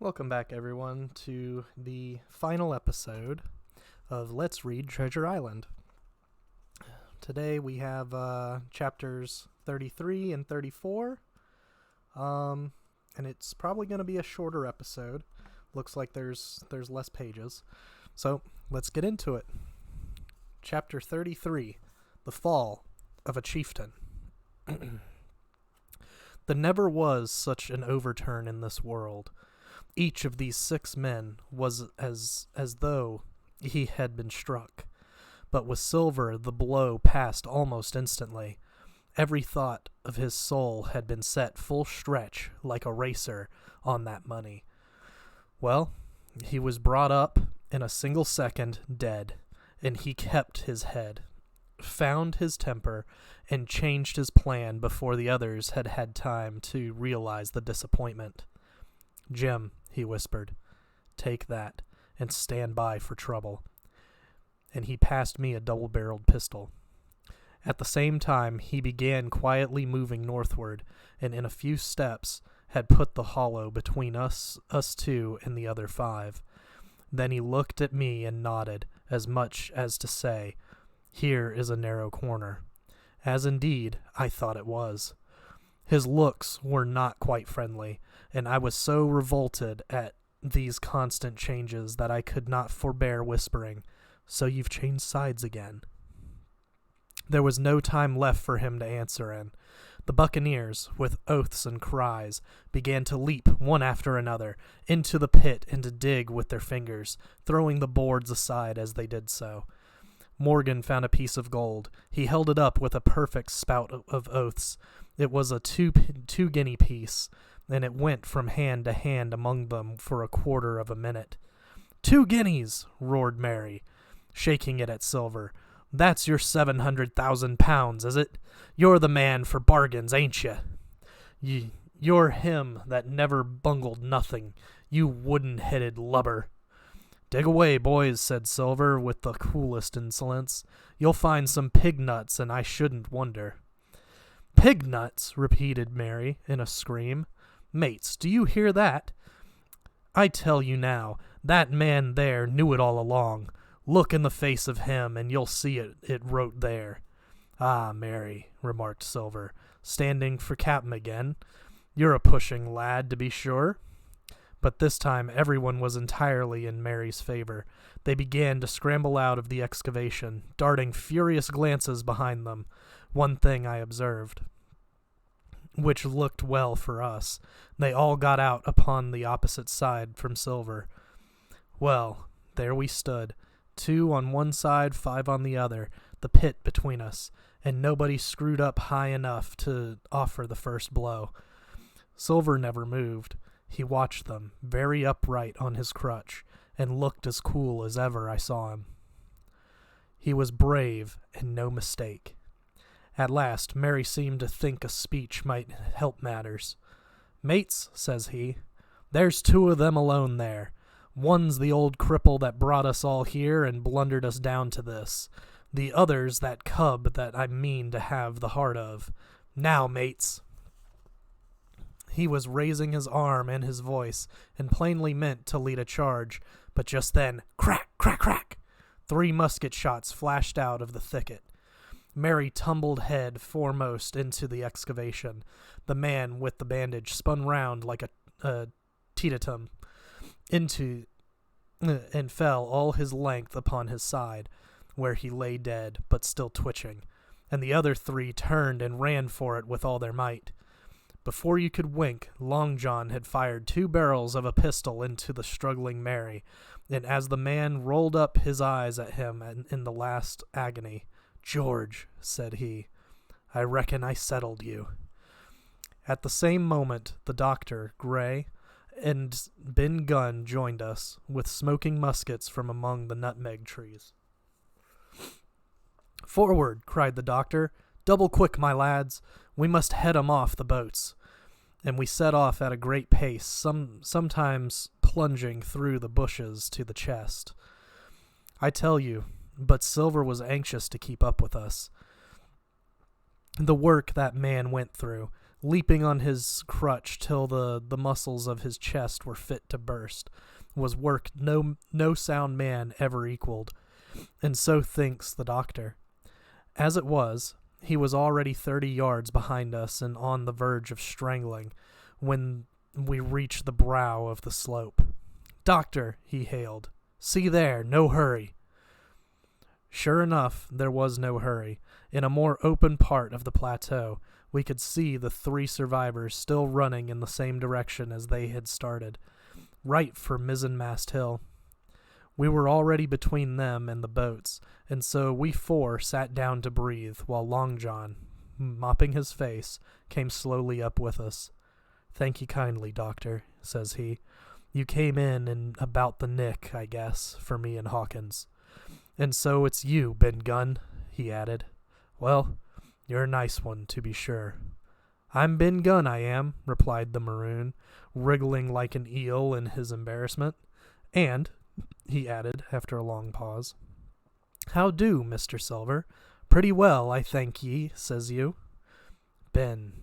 Welcome back, everyone, to the final episode of Let's Read Treasure Island. Today we have chapters 33 and 34, and it's probably going to be a shorter episode. Looks like there's less pages, so let's get into it. Chapter 33, The Fall of a Chieftain. There never was such an overturn in this world. Each of these 6 men was as though he had been struck. But with Silver the blow passed almost instantly. Every thought of his soul had been set full stretch like a racer on that money. Well, he was brought up in a single second dead, and he kept his head, found his temper, and changed his plan before the others had had time to realize the disappointment. "Jim," he whispered, "take that, and stand by for trouble." And he passed me a double-barreled pistol. At the same time, he began quietly moving northward, and in a few steps had put the hollow between us two and the other 5. Then he looked at me and nodded, as much as to say, "Here is a narrow corner," as indeed I thought it was. His looks were not quite friendly, and I was so revolted at these constant changes that I could not forbear whispering, "So you've changed sides again." There was no time left for him to answer in. The buccaneers, with oaths and cries, began to leap one after another into the pit and to dig with their fingers, throwing the boards aside as they did so. Morgan found a piece of gold. He held it up with a perfect spout of oaths. It was a two-guinea piece, and it went from hand to hand among them for a quarter of a minute. "2 guineas!" roared Mary, shaking it at Silver. "That's your 700,000 pounds, is it? You're the man for bargains, ain't you? You're him that never bungled nothing, you wooden-headed lubber." "Dig away, boys," said Silver with the coolest insolence. "You'll find some pig nuts, and I shouldn't wonder." "Pig nuts!" repeated Mary in a scream. "Mates, do you hear that? I tell you now, that man there knew it all along. Look in the face of him, and you'll see it wrote there." "Ah, Mary," remarked Silver, standing for captain again. "You're a pushing lad, to be sure." But this time everyone was entirely in Mary's favor. They began to scramble out of the excavation, darting furious glances behind them. One thing I observed, which looked well for us. They all got out upon the opposite side from Silver. Well, there we stood, 2 on one side, 5 on the other, the pit between us, and nobody screwed up high enough to offer the first blow. Silver never moved. He watched them, very upright on his crutch, and looked as cool as ever I saw him. He was brave, and no mistake. At last, Mary seemed to think a speech might help matters. "Mates," says he, "there's 2 of them alone there. One's the old cripple that brought us all here and blundered us down to this. The other's that cub that I mean to have the heart of. Now, mates." He was raising his arm and his voice, and plainly meant to lead a charge, but just then, crack, crack, crack, 3 musket shots flashed out of the thicket. Mary tumbled head foremost into the excavation. The man with the bandage spun round like a teetotum and fell all his length upon his side, where he lay dead, but still twitching, and the other 3 turned and ran for it with all their might. Before you could wink, Long John had fired 2 barrels of a pistol into the struggling Mary, and as the man rolled up his eyes at him in the last agony, "George," said he, "I reckon I settled you." At the same moment, the doctor, Gray, and Ben Gunn joined us, with smoking muskets from among the nutmeg trees. "Forward!" cried the doctor. "Double quick, my lads. We must head 'em off the boats." And we set off at a great pace, sometimes plunging through the bushes to the chest. I tell you, but Silver was anxious to keep up with us. The work that man went through, leaping on his crutch till the muscles of his chest were fit to burst, was work no sound man ever equaled, and so thinks the doctor. As it was, he was already 30 yards behind us and on the verge of strangling when we reached the brow of the slope. "Doctor," he hailed, "see there, no hurry." Sure enough, there was no hurry. In a more open part of the plateau, we could see the 3 survivors still running in the same direction as they had started, right for Mizzenmast Hill. We were already between them and the boats, and so we 4 sat down to breathe, while Long John, mopping his face, came slowly up with us. "Thank you kindly, Doctor," says he. "You came in about the nick, I guess, for me and Hawkins. And so it's you, Ben Gunn," he added. "Well, you're a nice one, to be sure." "I'm Ben Gunn, I am," replied the Maroon, wriggling like an eel in his embarrassment. "And," he added, after a long pause, "how do, Mr. Silver? Pretty well, I thank ye, says you." Ben,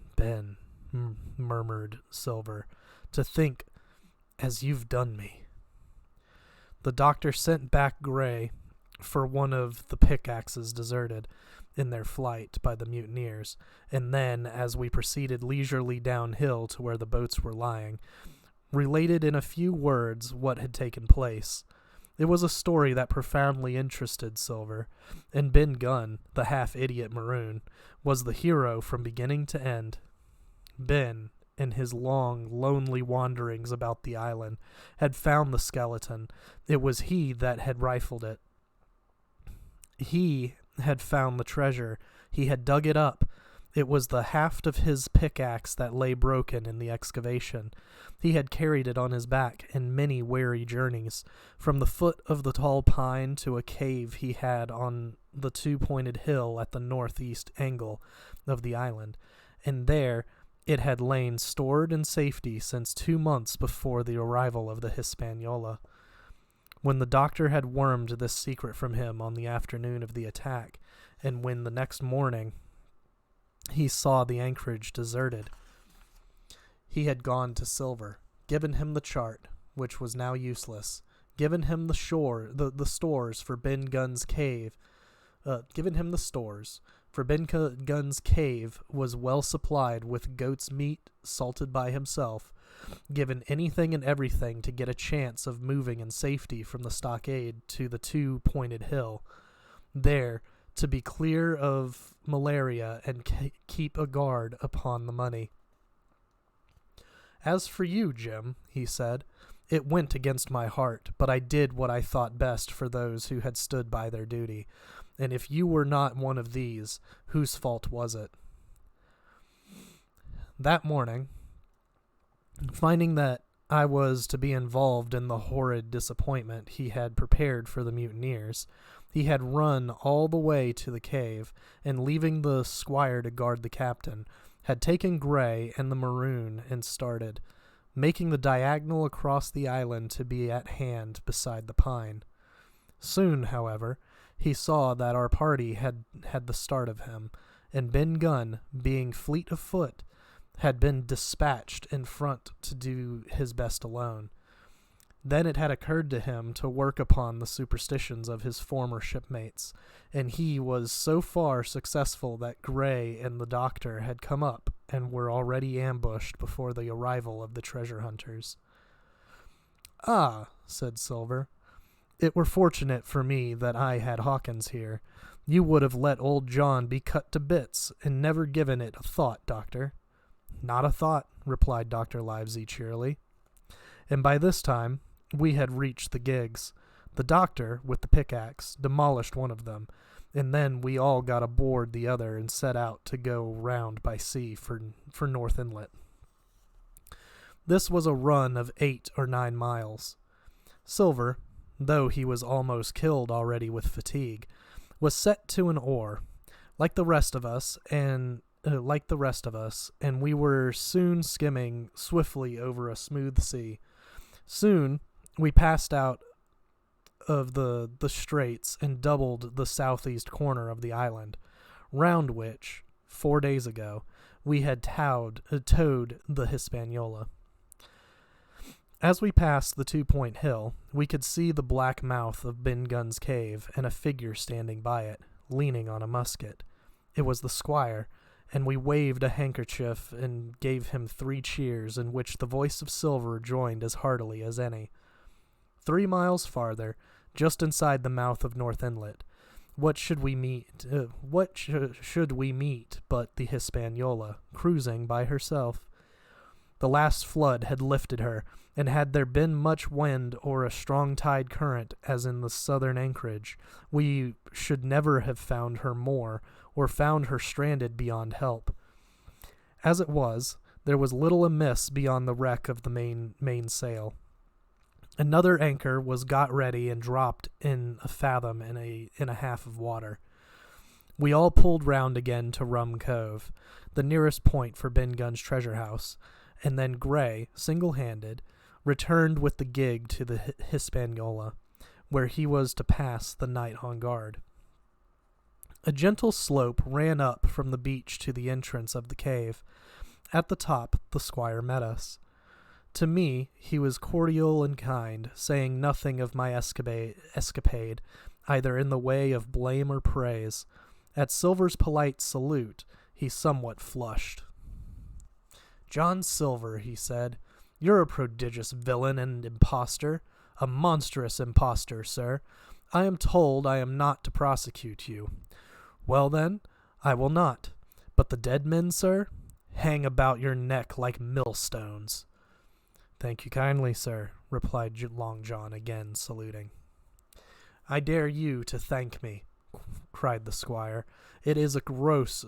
murmured Silver, "to think as you've done me." The doctor sent back Gray for one of the pickaxes deserted in their flight by the mutineers, and then, as we proceeded leisurely downhill to where the boats were lying, related in a few words what had taken place. It was a story that profoundly interested Silver, and Ben Gunn, the half-idiot Maroon, was the hero from beginning to end. Ben, in his long, lonely wanderings about the island, had found the skeleton. It was he that had rifled it. He had found the treasure. He had dug it up. It was the haft of his pickaxe that lay broken in the excavation. He had carried it on his back in many weary journeys, from the foot of the tall pine to a cave he had on the 2-pointed hill at the northeast angle of the island, and there it had lain stored in safety since 2 months before the arrival of the Hispaniola. When the doctor had wormed this secret from him on the afternoon of the attack, and when the next morning he saw the anchorage deserted, he had gone to Silver, given him the chart, which was now useless, given him the stores for Ben Gunn's cave, for Ben Gunn's cave was well supplied with goat's meat, salted by himself, given anything and everything to get a chance of moving in safety from the stockade to the 2-pointed hill, there to be clear of malaria and keep a guard upon the money. "As for you, Jim," he said, "it went against my heart, but I did what I thought best for those who had stood by their duty. And if you were not one of these, whose fault was it?" That morning, finding that I was to be involved in the horrid disappointment he had prepared for the mutineers, he had run all the way to the cave, and leaving the squire to guard the captain, had taken Gray and the Maroon and started, making the diagonal across the island to be at hand beside the pine. Soon, however, he saw that our party had the start of him, and Ben Gunn, being fleet of foot, had been dispatched in front to do his best alone. Then it had occurred to him to work upon the superstitions of his former shipmates, and he was so far successful that Gray and the doctor had come up and were already ambushed before the arrival of the treasure hunters. "Ah," said Silver, "it were fortunate for me that I had Hawkins here. You would have let old John be cut to bits and never given it a thought, Doctor." "Not a thought," replied Dr. Livesey cheerily. And by this time we had reached the gigs. The doctor, with the pickaxe, demolished one of them, and then we all got aboard the other and set out to go round by sea for North Inlet. This was a run of 8 or 9 miles. Silver, though he was almost killed already with fatigue, was set to an oar, like the rest of us, and we were soon skimming swiftly over a smooth sea. Soon we passed out of the straits and doubled the southeast corner of the island, round which, 4 days ago, we had towed the Hispaniola. As we passed the 2-point hill, we could see the black mouth of Ben Gunn's cave and a figure standing by it, leaning on a musket. It was the squire, and we waved a handkerchief and gave him 3 cheers, in which the voice of Silver joined as heartily as any. 3 miles farther, just inside the mouth of North Inlet, what should we meet but the Hispaniola, cruising by herself? The last flood had lifted her, and had there been much wind or a strong tide current, as in the southern anchorage, we should never have found her more, or found her stranded beyond help. As it was, there was little amiss beyond the wreck of the mainsail. Another anchor was got ready and dropped in a fathom and a half of water. We all pulled round again to Rum Cove, the nearest point for Ben Gunn's treasure house, and then Gray, single-handed, returned with the gig to the Hispaniola, where he was to pass the night on guard. A gentle slope ran up from the beach to the entrance of the cave. At the top, the squire met us. To me, he was cordial and kind, saying nothing of my escapade, either in the way of blame or praise. At Silver's polite salute, he somewhat flushed. "John Silver," he said, "you're a prodigious villain and impostor, a monstrous impostor, sir. I am told I am not to prosecute you. Well, then, I will not. But the dead men, sir, hang about your neck like millstones." "Thank you kindly, sir," replied Long John, again saluting. "I dare you to thank me," cried the squire. "It is a gross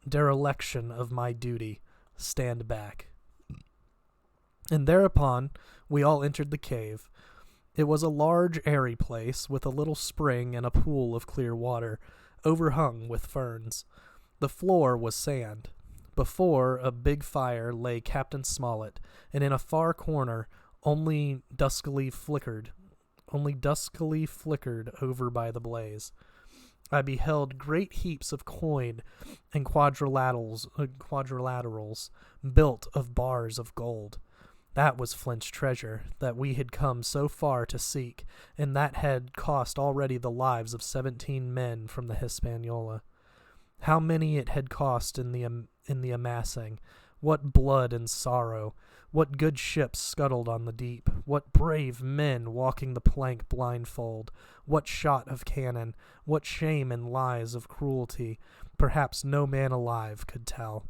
dereliction of my duty. Stand back." And thereupon we all entered the cave. It was a large, airy place, with a little spring and a pool of clear water, overhung with ferns. The floor was sand. Before a big fire lay Captain Smollett, and in a far corner, only duskily flickered over by the blaze, I beheld great heaps of coin and quadrilaterals built of bars of gold. That was Flint's treasure that we had come so far to seek, and that had cost already the lives of 17 men from the Hispaniola. How many it had cost in the amassing! What blood and sorrow! What good ships scuttled on the deep! What brave men walking the plank blindfold! What shot of cannon! What shame and lies of cruelty! Perhaps no man alive could tell.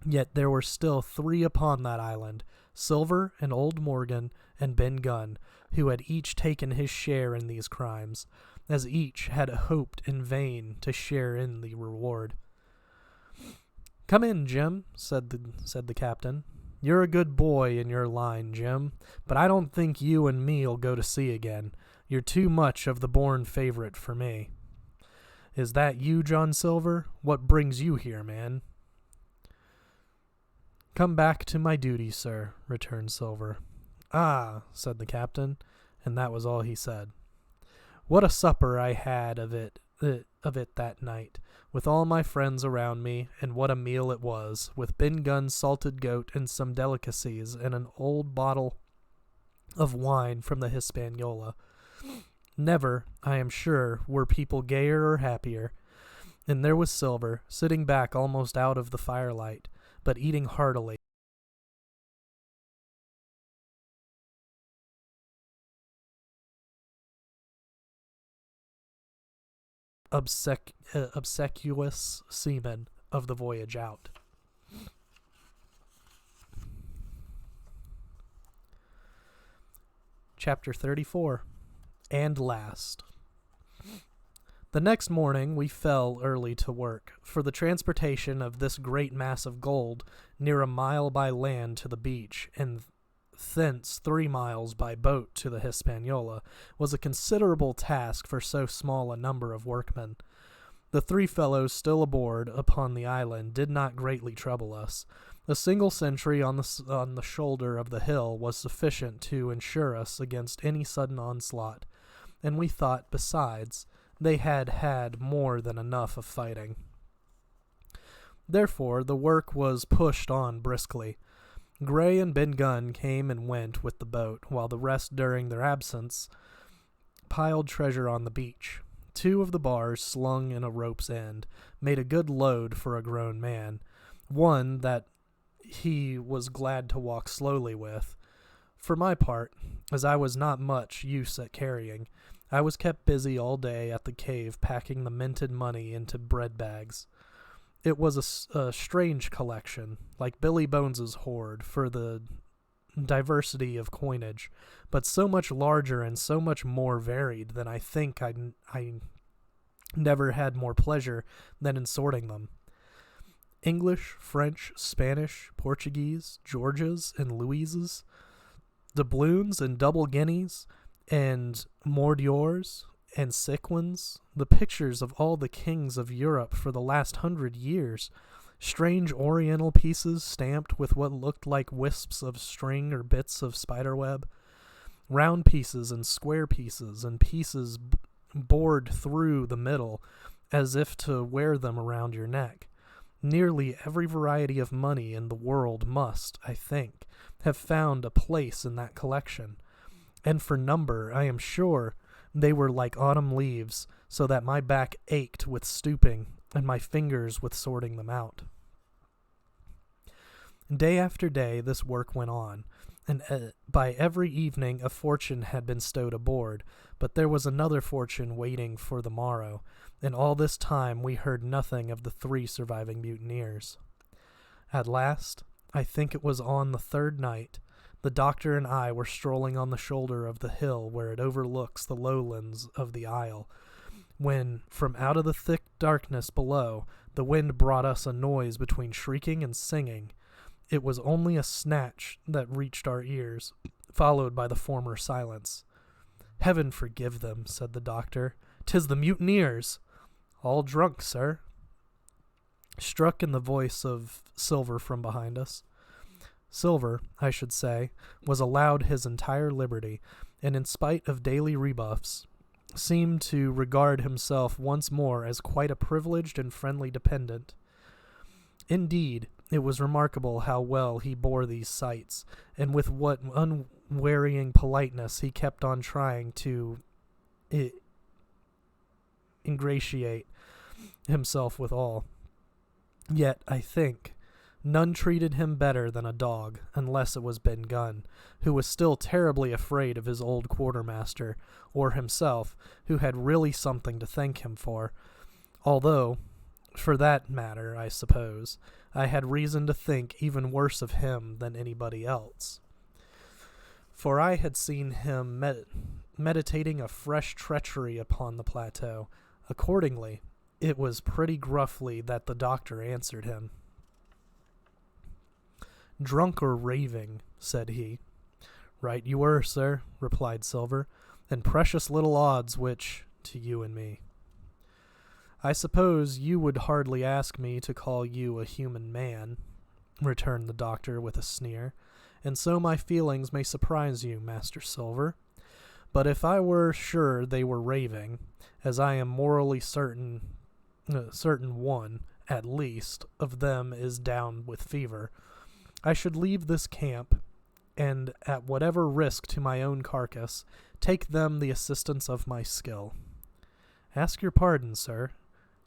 Yet there were still 3 upon that island, Silver and old Morgan and Ben Gunn, who had each taken his share in these crimes, as each had hoped in vain to share in the reward. "Come in, Jim," said the captain. "You're a good boy in your line, Jim, but I don't think you and me'll go to sea again. You're too much of the born favorite for me." "Is that you, John Silver? What brings you here, man?" "Come back to my duty, sir," returned Silver. "Ah," said the captain, and that was all he said. What a supper I had of it that night, with all my friends around me, and what a meal it was, with Ben Gunn's salted goat and some delicacies, and an old bottle of wine from the Hispaniola. Never, I am sure, were people gayer or happier. And there was Silver, sitting back almost out of the firelight, but eating heartily. Obsequious seaman of the voyage out. Chapter 34. And last. The next morning we fell early to work, for the transportation of this great mass of gold near a mile by land to the beach, and thence 3 miles by boat to the Hispaniola, was a considerable task for so small a number of workmen. The 3 fellows still aboard upon the island did not greatly trouble us. A single sentry on the shoulder of the hill was sufficient to ensure us against any sudden onslaught, and we thought, besides, they had had more than enough of fighting. Therefore, the work was pushed on briskly. Gray and Ben Gunn came and went with the boat, while the rest, during their absence, piled treasure on the beach. 2 of the bars, slung in a rope's end, made a good load for a grown man, one that he was glad to walk slowly with. For my part, as I was not much use at carrying, I was kept busy all day at the cave packing the minted money into bread bags. It was a strange collection, like Billy Bones's hoard, for the diversity of coinage, but so much larger and so much more varied than I think I never had more pleasure than in sorting them. English, French, Spanish, Portuguese, Georges and Louises, doubloons and double guineas, and Mordiours and sequins, the pictures of all the kings of Europe for the last 100 years, strange oriental pieces stamped with what looked like wisps of string or bits of spiderweb, round pieces and square pieces and pieces bored through the middle as if to wear them around your neck. Nearly every variety of money in the world must, I think, have found a place in that collection, and for number, I am sure, they were like autumn leaves, so that my back ached with stooping, and my fingers with sorting them out. Day after day this work went on, and by every evening a fortune had been stowed aboard, but there was another fortune waiting for the morrow, and all this time we heard nothing of the 3 surviving mutineers. At last, I think it was on the 3rd night, the doctor and I were strolling on the shoulder of the hill where it overlooks the lowlands of the isle, when, from out of the thick darkness below, the wind brought us a noise between shrieking and singing. It was only a snatch that reached our ears, followed by the former silence. "Heaven forgive them," said the doctor. "'Tis the mutineers." "All drunk, sir," struck in the voice of Silver from behind us. Silver, I should say, was allowed his entire liberty, and in spite of daily rebuffs, seemed to regard himself once more as quite a privileged and friendly dependent. Indeed, it was remarkable how well he bore these sights, and with what unwearying politeness he kept on trying to ingratiate himself with all. Yet, I think, none treated him better than a dog, unless it was Ben Gunn, who was still terribly afraid of his old quartermaster, or himself, who had really something to thank him for, although, for that matter, I suppose, I had reason to think even worse of him than anybody else. For I had seen him meditating a fresh treachery upon the plateau. Accordingly, it was pretty gruffly that the doctor answered him. "Drunk or raving," said he. "Right you were, sir," replied Silver, "and precious little odds which, to you and me." "I suppose you would hardly ask me to call you a human man," returned the doctor with a sneer, "and so my feelings may surprise you, Master Silver. But if I were sure they were raving, as I am morally certain one, at least, of them is down with fever, I should leave this camp, and, at whatever risk to my own carcass, take them the assistance of my skill." "Ask your pardon, sir.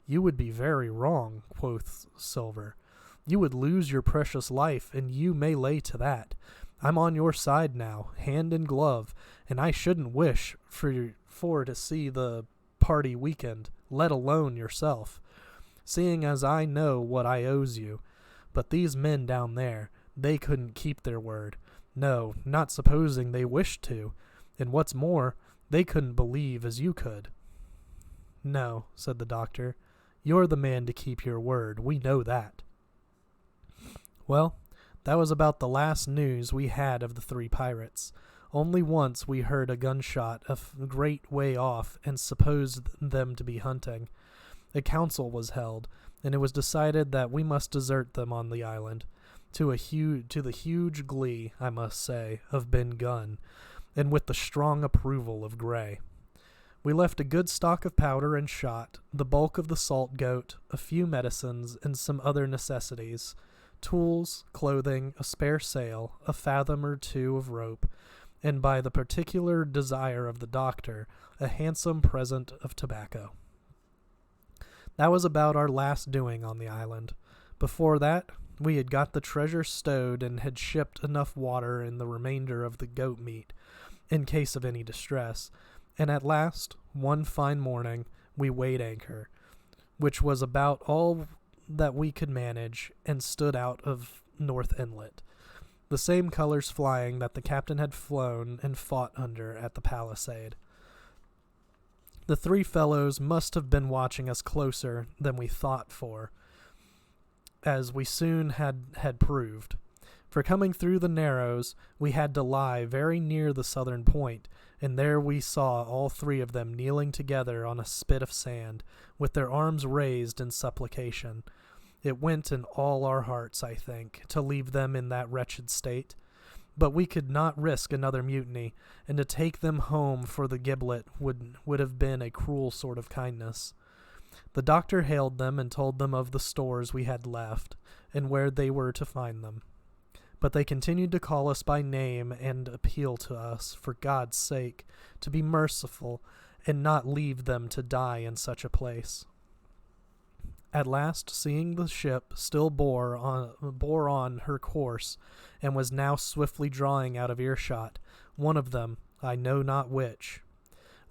You would be very wrong," quoth Silver. "You would lose your precious life, and you may lay to that. I'm on your side now, hand in glove, and I shouldn't wish for to see the party weakened, let alone yourself, seeing as I know what I owes you. But these men down there, they couldn't keep their word. No, not supposing they wished to, and what's more, they couldn't believe as you could." "No," said the doctor, "you're the man to keep your word. We know that." Well, that was about the last news we had of the 3 pirates. Only once we heard a gunshot a great way off and supposed them to be hunting. A council was held, and it was decided that we must desert them on the island, to the huge glee, I must say, of Ben Gunn, and with the strong approval of Gray. We left a good stock of powder and shot, the bulk of the salt goat, a few medicines, and some other necessities, tools, clothing, a spare sail, a fathom or two of rope, and by the particular desire of the doctor, a handsome present of tobacco. That was about our last doing on the island. Before that, we had got the treasure stowed and had shipped enough water and the remainder of the goat meat, in case of any distress, and at last, one fine morning, we weighed anchor, which was about all that we could manage, and stood out of North Inlet, the same colors flying that the captain had flown and fought under at the palisade. The three fellows must have been watching us closer than we thought for, as we soon had proved. For coming through the Narrows, we had to lie very near the southern point, and there we saw all three of them kneeling together on a spit of sand, with their arms raised in supplication. It went in all our hearts, I think, to leave them in that wretched state. But we could not risk another mutiny, and to take them home for the giblet would have been a cruel sort of kindness. The doctor hailed them and told them of the stores we had left, and where they were to find them. But they continued to call us by name and appeal to us, for God's sake, to be merciful, and not leave them to die in such a place. At last, seeing the ship still bore on her course, and was now swiftly drawing out of earshot, one of them, I know not which,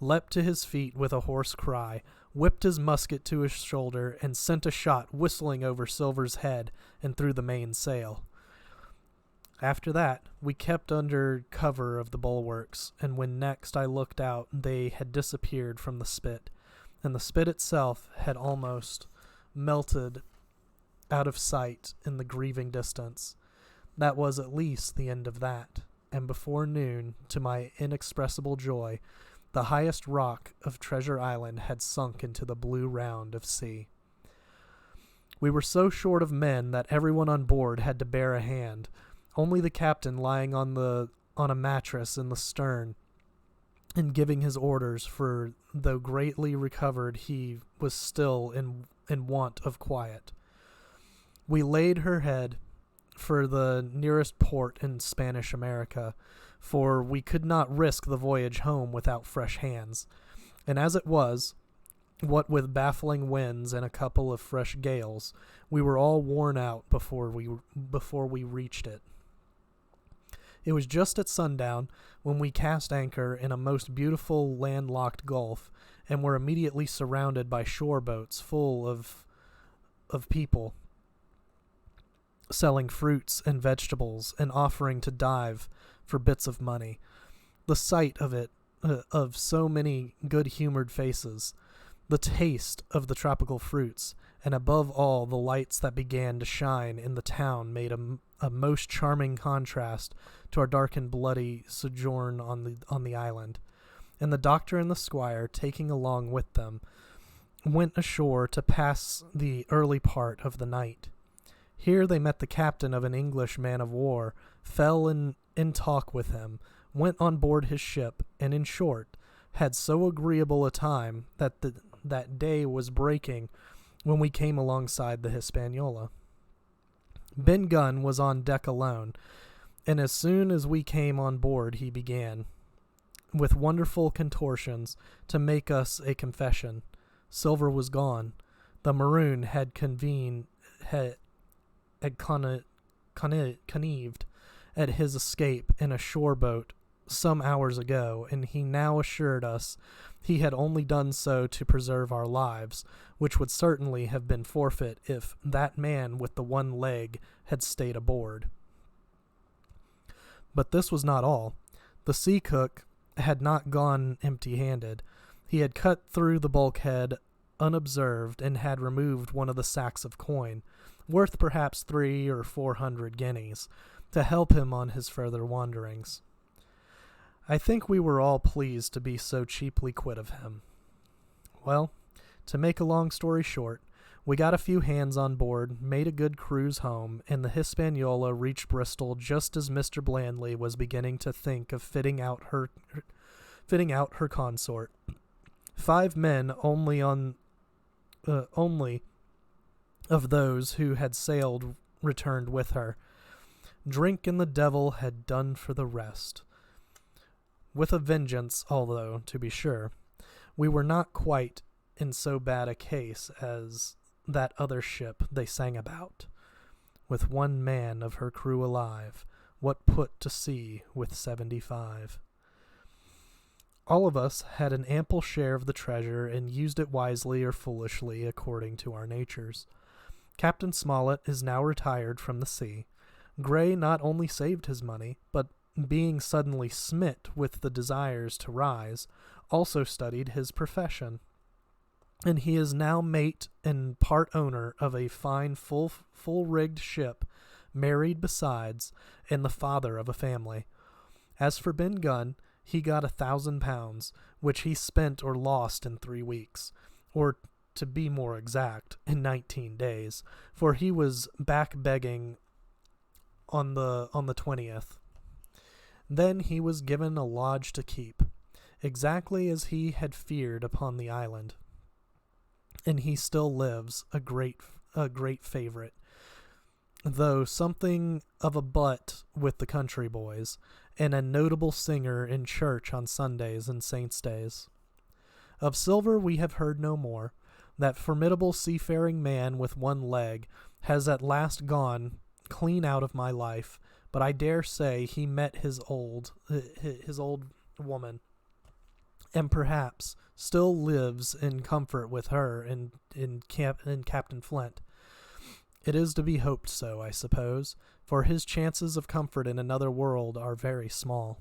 leapt to his feet with a hoarse cry, whipped his musket to his shoulder, and sent a shot whistling over Silver's head and through the mainsail. After that, we kept under cover of the bulwarks, and when next I looked out, they had disappeared from the spit, and the spit itself had almost melted out of sight in the grieving distance. That was at least the end of that, and before noon, to my inexpressible joy, the highest rock of Treasure Island had sunk into the blue round of sea. We were so short of men that everyone on board had to bear a hand, only the captain lying on a mattress in the stern and giving his orders, for though greatly recovered he was still in want of quiet. We laid her head for the nearest port in Spanish America, for we could not risk the voyage home without fresh hands, and as it was, what with baffling winds and a couple of fresh gales, we were all worn out before we reached it. It was just at sundown when we cast anchor in a most beautiful landlocked gulf, and were immediately surrounded by shore boats full of people selling fruits and vegetables and offering to dive for bits of money. The sight of it, of so many good-humored faces, the taste of the tropical fruits, and above all the lights that began to shine in the town made a most charming contrast to our dark and bloody sojourn on the island. And the doctor and the squire, taking along with them, went ashore to pass the early part of the night. Here they met the captain of an English man-of-war, fell in talk with him, went on board his ship, and in short, had so agreeable a time that that day was breaking when we came alongside the Hispaniola. Ben Gunn was on deck alone, and as soon as we came on board he began, with wonderful contortions, to make us a confession. Silver was gone. The Maroon had connived at his escape in a shore boat some hours ago, and he now assured us he had only done so to preserve our lives, which would certainly have been forfeit if that man with the one leg had stayed aboard. But this was not all. The sea cook had not gone empty-handed. He had cut through the bulkhead unobserved and had removed one of the sacks of coin, worth perhaps 300 or 400 guineas, to help him on his further wanderings. I think we were all pleased to be so cheaply quit of him. Well, to make a long story short, we got a few hands on board, made a good cruise home, and the Hispaniola reached Bristol just as Mr. Blandley was beginning to think of fitting out her consort. 5 men only of those who had sailed returned with her. Drink and the devil had done for the rest. With a vengeance, although, to be sure, we were not quite in so bad a case as that other ship they sang about. With 1 man of her crew alive, what put to sea with 75? All of us had an ample share of the treasure and used it wisely or foolishly according to our natures. Captain Smollett is now retired from the sea. Gray not only saved his money, but being suddenly smit with the desires to rise, also studied his profession. And he is now mate and part owner of a fine full-rigged ship, married besides, and the father of a family. As for Ben Gunn, he got £1,000, which he spent or lost in 3 weeks, or to be more exact, in 19 days, for he was back begging on the 20th. Then he was given a lodge to keep, exactly as he had feared upon the island, and he still lives a great favorite, though something of a butt with the country boys, and a notable singer in church on Sundays and saints' days. Of Silver we have heard no more. That formidable seafaring man with 1 leg has at last gone clean out of my life, but I dare say he met his old woman, and perhaps still lives in comfort with her and in Captain Flint. It is to be hoped so, I suppose, for his chances of comfort in another world are very small.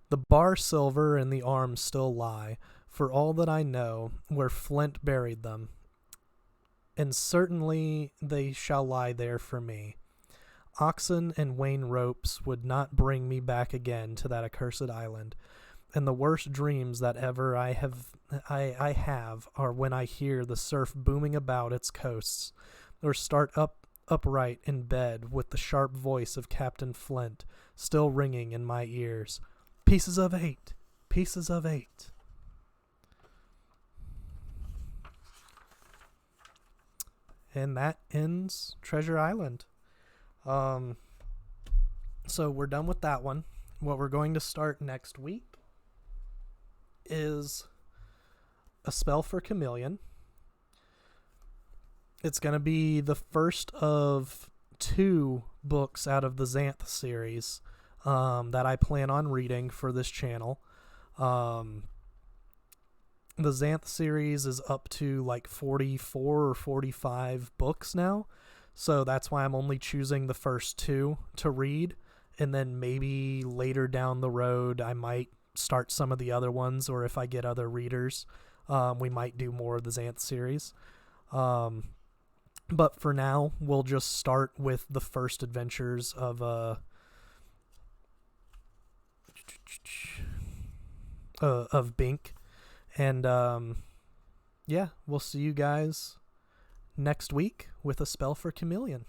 The bar silver and the arms still lie, for all that I know, where Flint buried them, and certainly they shall lie there for me. Oxen and wain ropes would not bring me back again to that accursed island, and the worst dreams that ever I have are when I hear the surf booming about its coasts, or start upright in bed with the sharp voice of Captain Flint still ringing in my ears. Pieces of 8! Pieces of 8! And that ends Treasure Island. So we're done with that one. What we're going to start next week is A Spell for Chameleon. It's going to be the first of 2 books out of the Xanth series that I plan on reading for this channel. The Xanth series is up to like 44 or 45 books now, so that's why I'm only choosing the first 2 to read, and then maybe later down the road I might start some of the other ones, or if I get other readers, we might do more of the Xanth series. But for now, we'll just start with the first adventures of Bink. And yeah, we'll see you guys next week with A Spell for Chameleon.